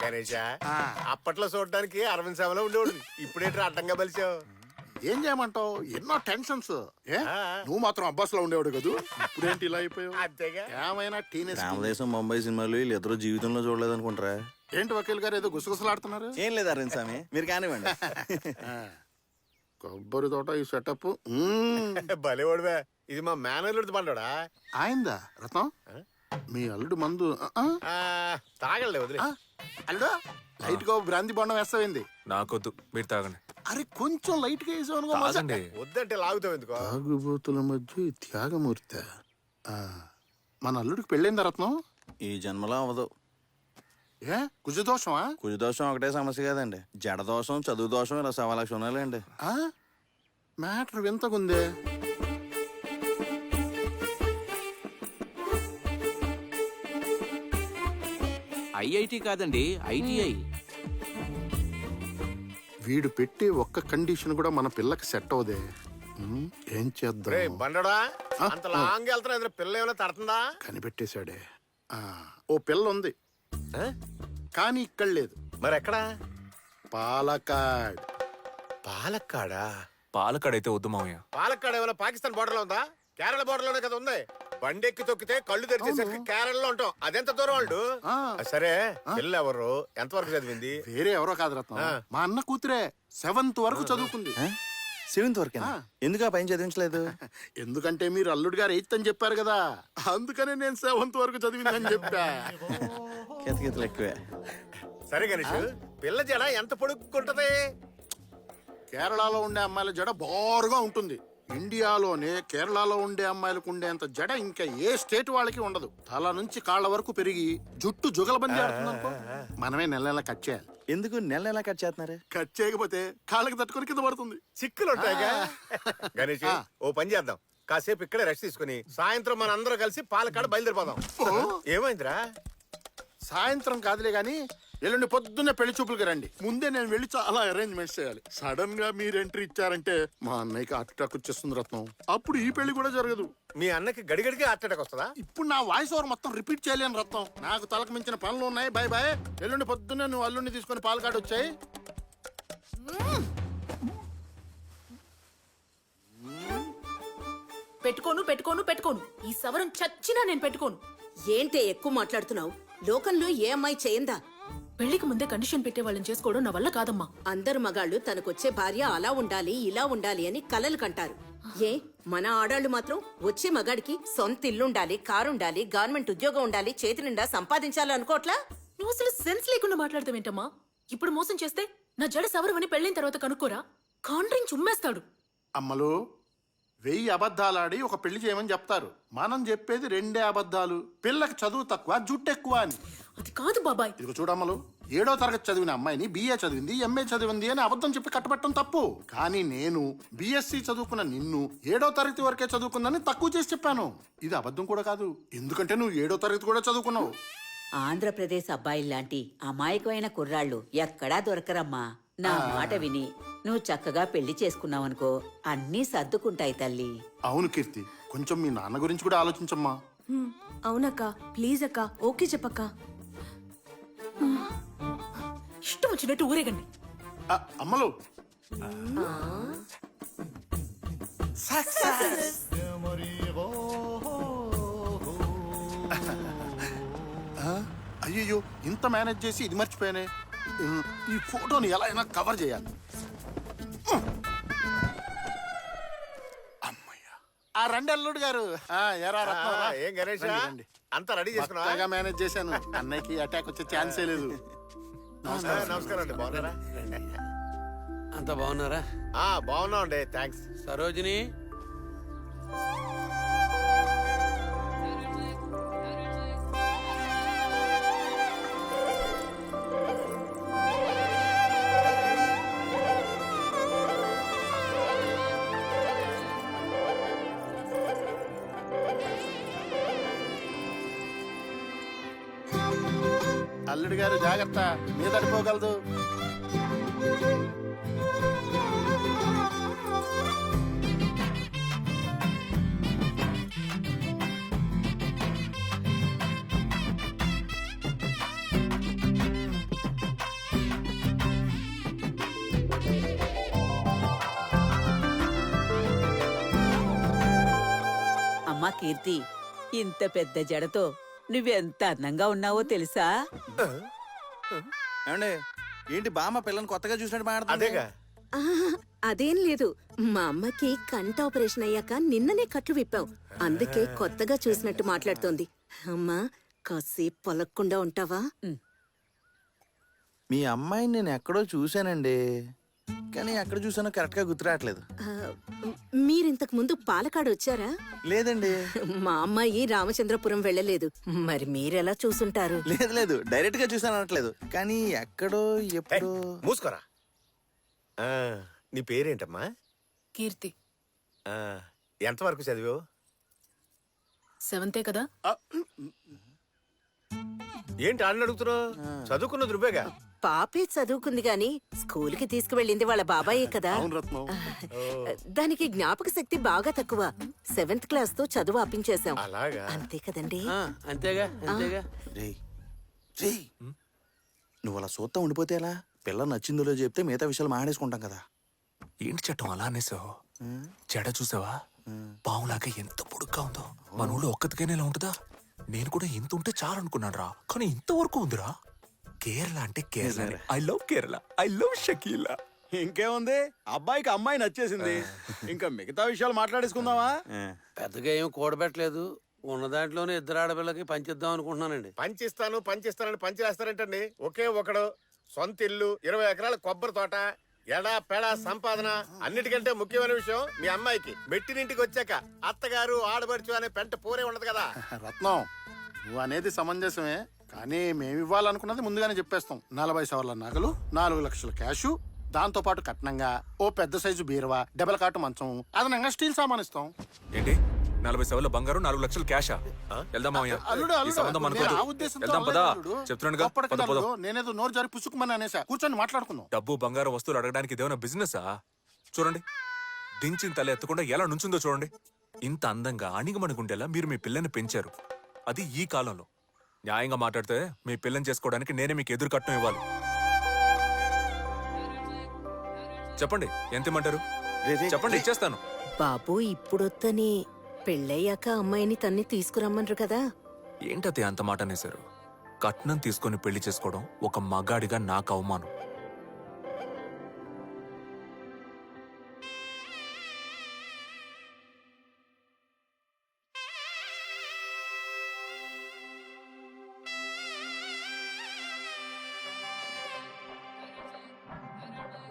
గణేష అప్పట్లో చూడడానికి అరవింద్ సభలో ఉండేవాడు. ఇప్పుడేంటి అడ్డంగా బలిచావు? ఏం చేయమంటావు, ఎన్నో టెన్షన్స్. నువ్వు మాత్రం అబ్బాస్ లో ఉండేవాడు కదా, ఇప్పుడేంటి ఇలా అయిపోయావు? అంతేగా. ఏమైనా టీనేజ్ రామదేశం ముంబై సినిమాలు వీళ్ళు ఇద్దరు జీవితంలో చూడలేదు అనుకుంటారా? ఏంటి వకీల్ గారు ఏదో గుసగుసలాడుతున్నారు? ఏం లేదు అరవింద్ స్వామి, మీరు కానివ్వండి. కొబ్బరి తోట ఈ సెటప్ భలేవాడువే. ఇది మా మేనేజర్ పండుడా ఆయిందా రత్నం? మీ అల్లుడు మందు తాగలే వదిలే. అల్లుడు లైట్ గా బ్రాంతి బొండం వేస్తావింది. నాకొద్దు, మీరు తాగండి. అరే కొంచెం లైట్ గా వేసావు. వద్దంటే లాగుతావు ఎందుకో? తాగుబోతుల మధ్య ఈ త్యాగమూర్తి. మన అల్లుడికి పెళ్ళైందా రత్నం? ఈ జన్మలో అవ్వదు. ఏ కుజదోషమా? కుజదోషం ఒకటే సమస్య కాదండి, జడదోషం, చదువు దోషం, ఇలా 1,00,000 ఉన్నాయండి. మ్యాటర్ వింతకుందే. ఐఐటి కాదండి, ఐటీఐ. వీడు పెట్టే ఒక్క కండిషన్ కూడా మన పిల్లకి సెట్ అవదే. ఏం చేద్దాం? బండడా అంత లాంగ్ వెళ్తున్నా పిల్ల ఏమైనా తడుతుందా? కనిపెట్టేశాడే. ఓ పిల్ల ఉంది కానీ ఇక్కడ లేదు. మరి ఎక్కడా? పాలకాడ్. పాలక్కాడా? పాలకాడైతే వద్దు మామయ్య. పాలక్కాడ ఏమైనా పాకిస్తాన్ బోర్డర్ లో ఉందా? కేరళ బోర్డర్ లోనే కదా ఉంది. బండెక్కి తొక్కితే కళ్ళు తెరిచేసరికి కేరళలో ఉంటాం. అదెంత దూరం వాళ్ళు? సరే పిల్ల ఎవరు, ఎంతవరకు చదివింది? వేరే ఎవరో కాదు రత్నం, మా అన్న కూతురే. 7th వరకు చదువుకుంది. 7th వరకు? ఎందుకు ఆ పైన చదివించలేదు? ఎందుకంటే మీరు అల్లుడు గారు 8th అని చెప్పారు కదా, అందుకనే నేను 7th వరకు చదివిందని చెప్పా. కితకితలు ఎక్కువే. సరే గణేష్, పిల్ల జడ ఎంత పొడుక్కుంటది? కేరళలో ఉండే అమ్మాయిల జడ బారుగా ఉంటుంది. ఇండియాలోనే కేరళలో ఉండే అమ్మాయిలకు ఉండేంత జడ ఇంకా ఏ స్టేట్ వాళ్ళకి ఉండదు. తల నుంచి కాళ్ళ వరకు పెరిగి జుట్టు జుగలబంది ఆడుతుందనుకో. మనమే నెల నెల కట్ చేయాలి. ఎందుకు నెల కట్ చేస్తున్నారు? కట్ చేయకపోతే కాళ్ళకి తట్టుకొని కింద పడుతుంది. చిక్కులు ఉంటాయిగా. గణేష్ ఓ పని చేద్దాం, కాసేపు ఇక్కడే రెస్ట్ తీసుకుని సాయంత్రం మన అందరం కలిసి పాలకాడ బయలుదేరిపోదాం. ఏమైందిరా? సాయంత్రం కాదులే గాని ఎల్లుండి పొద్దున్నే పెళ్లి చూపులకి రండి. ముందే నేను వెళ్ళి చాలా అరేంజ్మెంట్స్ చేయాలి. సడన్ గా మీరు ఎంట్రీ ఇచ్చారంటే మా అన్నయ్యకి హార్ట్ అటాక్ వచ్చేస్తుంది రత్నం. అప్పుడు ఈ పెళ్లి కూడా జరగదు. మీ అన్నకి గడిగడికి హార్ట్ అటాక్ వస్తుందా? ఇప్పుడు నా వాయిస్ ఓవర్ మొత్తం రిపీట్ చేయలేను రత్నం. నాకు తలకు మించిన పనులు ఉన్నాయి. Bye bye. ఎల్లుండి పొద్దున్నే నువ్వు అల్లుండి తీసుకొని పాలకాడు వచ్చాయి. పెట్టుకోను. ఈ సవరం చచ్చినా నేను పెట్టుకోను. ఏంటే ఎక్కువ మాట్లాడుతున్నావు? లోకంలో ఏ అమ్మాయి చేయందా? పెళ్లికి ముందే కండిషన్ పెట్టే వాళ్ళని చేసుకోవడం నా వల్ల కాదమ్మా. అందరు మగాళ్ళు తనకొచ్చే భార్య అలా ఉండాలి ఇలా ఉండాలి అని కలలు కంటారు. ఏ మన ఆడాళ్ళు మాత్రం వచ్చే మగాడికి సొంత ఇల్లుండాలి, కారుండాలి, గవర్నమెంట్ ఉద్యోగం ఉండాలి, చేతి నిండా సంపాదించాలి అనుకోట్లా? నువ్వు అసలు సెన్స్ లేకుండా మాట్లాడతావేంటమ్మా? ఇప్పుడు మోసం చేస్తే నా జడ సవరమని పెళ్ళైన తర్వాత కనుక్కోరా, కాండ్రింగ్ చుమ్మేస్తాడు. అమ్మలు 1000 అబద్ధాలాడి ఒక పెళ్లి చేయమని చెప్తారు. మనం చెప్పేది 2 అబద్ధాలు. పిల్లకి చదువు తక్కువ, జుట్టు ఎక్కువ అని. అది కాదు బాబాయ్. ఇదిగో చూడమ్మలు, 7వ తరగతి చదివిన అమ్మాయిని BA చదివింది, MA చదివింది అని అబద్ధం చెప్పి కట్టబెట్టడం తప్పు. కానీ నేను BSc చదువుకున్న నిన్ను 7వ తరగతి వరకే చదువుకుందని తక్కువ చేసి చెప్పాను. ఇది అబద్ధం కూడా కాదు, ఎందుకంటే నువ్వు 7వ తరగతి కూడా చదువుకున్నావు. ఆంధ్రప్రదేశ్ అబ్బాయిల్లాంటి అమాయకమైన కుర్రాళ్ళు ఎక్కడా దొరకరమ్మా. నా మాట విని నువ్వు చక్కగా పెళ్లి చేసుకున్నావనుకో, అన్నీ సర్దుకుంటాయి తల్లి. అవును కీర్తి, కొంచెం మీ నాన్న గురించి కూడా ఆలోచించమ్మా. అవునక్క, ప్లీజ్ అక్క, ఓకే చెప్పక్క. ఇష్టం వచ్చినట్టు ఊరేగండి. అమ్మలు అయ్యో, ఇంత మేనేజ్ చేసి ఇది మర్చిపోయానే. ఈ ఫోటోని ఎలా అయినా కవర్ చేయాలి. అమ్మయ్యా, ఆ రండి అల్లుడు గారు. ఏం గణేష్ అంతా రెడీ చేసుకున్నా? మేనేజ్ చేశాను. అన్నయ్యకి అటాక్ వచ్చే ఛాన్సే లేదు. నమస్కారం అండి, బాగున్నారా? అంత బాగున్నారా? బాగున్నాం అండి, థ్యాంక్స్. సరోజిని, అల్లుడు గారు జాగ్రత్త, మీద పడిపోగలదు. అమ్మా కీర్తి, ఇంత పెద్ద జడతో నువ్వెంత అందంగా ఉన్నావో తెలుసా? ఏమండి ఏంటి బామ్మ పిల్లని కొత్తగా చూసినట్టు మాట్లాడుతుంది? అదేగా ఆహా, అదేం లేదు. మా అమ్మకి కంట ఆపరేషన్ అయ్యాక నిన్ననే కట్లు విప్పాం. అందుకే కొత్తగా చూసినట్టు మాట్లాడుతోంది. అమ్మా, కాసేపు పలక్కుండా ఉంటావా? మీ అమ్మాయిని నేను ఎక్కడో చూశానండి, కానీ ఎక్కడ చూసానో కరెక్ట్ గా గుర్తురావట్లేదు. మీరింతకు ముందు పాలకాడు వచ్చారా? లేదండి. మా అమ్మాయి రామచంద్రపురం వెళ్ళలేదు. మరి మీరెలా చూసుంటారు? లేదు లేదు, డైరెక్ట్ గా చూసాను అనట్లేదు, కానీ ఎక్కడో ఎప్పుడో. మూసుకోరా. ఆ, నీ పేరేంటమ్మా? కీర్తి ఆ, ఎంతవరకు చదివావు? 7th కదా. ఏంటి ఆడని అడుగుతున్నావు? చదువుకున్న దుర్బేగా. పాపే చదువుకుంది గాని స్కూల్కి తీసుకువెళ్ళింది వాళ్ళ బాబాయే కదా. అవును రత్నం. దానికి జ్ఞాపక శక్తి బాగా తక్కువ. 7th క్లాస్ తో చదువు ఆపించేశాం. అలాగా? అంతే కదండి. అంతేగా అంతేగా. రేయ్ రేయ్, నువ్వు అలా సూత్తా ఉండిపోతే ఎలా? పిల్ల నచ్చిందో చెప్తే మిగతా విషయాలు మాట్లాడేసుకుంటాం కదా. ఏంటి చట్టం అలా అనేసావు? జడ చూసావా? పావులాగా ఎంత పొడుగ్గా ఉందో. మన ఊళ్ళో ఒక్కతికైనా ఇలా ఉంటుందా? నేను కూడా ఇంత ఉంటే చాలు అనుకున్నాను రా, కానీ ఇంతవరకు ఉందిరా. కేరళ అంటే Kerala. I love Kerala, I love Shakeela. ఇంకేముంది, అబ్బాయికి అమ్మాయి నచ్చేసింది, ఇంకా మిగతా విషయాలు మాట్లాడేసుకుందామా? పెద్దగా ఏం కూడబెట్టలేదు. ఉన్న దాంట్లోనే ఇద్దరు ఆడపిల్లకి పంచిద్దాం అనుకుంటున్నానండి. పంచిస్తానని పంచేస్తారంటండి. ఒకే ఒకడు, సొంత ఇల్లు, 20 ఎకరాల కొబ్బరి తోట, ఎడా పెడా సంపాదన. అన్నిటికంటే ముఖ్యమైన విషయం, మీ అమ్మాయికి మెట్టినింటికి వచ్చాక అత్తగారు ఆడబడుచు అనే పెంట పోరే ఉండదు కదా. రత్నం, నువ్వు అనేది సమంజసమే, కానీ మేము ఇవ్వాలనుకున్నది ముందుగానే చెప్పేస్తాం. 40 సవర్ల నగలు, 4 లక్షల క్యాషు, దాంతో పాటు కట్నంగా ఓ పెద్ద సైజు బీరువా, డబల్ కాటు మంచం, అదనంగా స్టీల్ సామాన్ ఇస్తాం. ఏంటి 40 సవర్ల బంగారం, 4 లక్షల క్యాషా? వెళ్దాం మావయ్య. అల్లుడు, ఈ అల్లుడు, సంబంధం నేను అనుకోదు. ఆ ఉద్దేశంతో వెళ్దాం పదా. అల్లుడు. చెప్తున్నానుగా, గొప్పటికి పద పద. అల్లుడు, నేనేదో నోరు జారి పుసుకుమని అనేసా. కూర్చొని మాట్లాడుకుందాం. డబ్బు బంగారం వస్తువులు అడగడానికి ఇదేమైనా బిజినెసా? చూడండి, దించిన తల ఎత్తకుండా ఎలా నుంచుందో చూడండి. ఇంత అందంగా అణిగమణిగుండేలా మీరు మీ పిల్లని పెంచారు, అది ఈ కాలంలో. న్యాయంగా మాట్లాడితే మీ పిల్లని చేసుకోవడానికి నేనే మీకు ఎదురు కట్నం ఇవ్వాలి. చెప్పండి, ఎంత ఇమ్మంటారు? చెప్పండి, ఇచ్చేస్తాను. బాబు ఇప్పుడొత్తని పెళ్ళయ్యాక అమ్మాయిని తన్ని తీసుకురమ్మన్రు కదా. ఏంటతే అంత మాట అనేశారు? కట్నం తీసుకొని పెళ్లి చేసుకోవడం ఒక మగాడిగా నాకు అవమానం.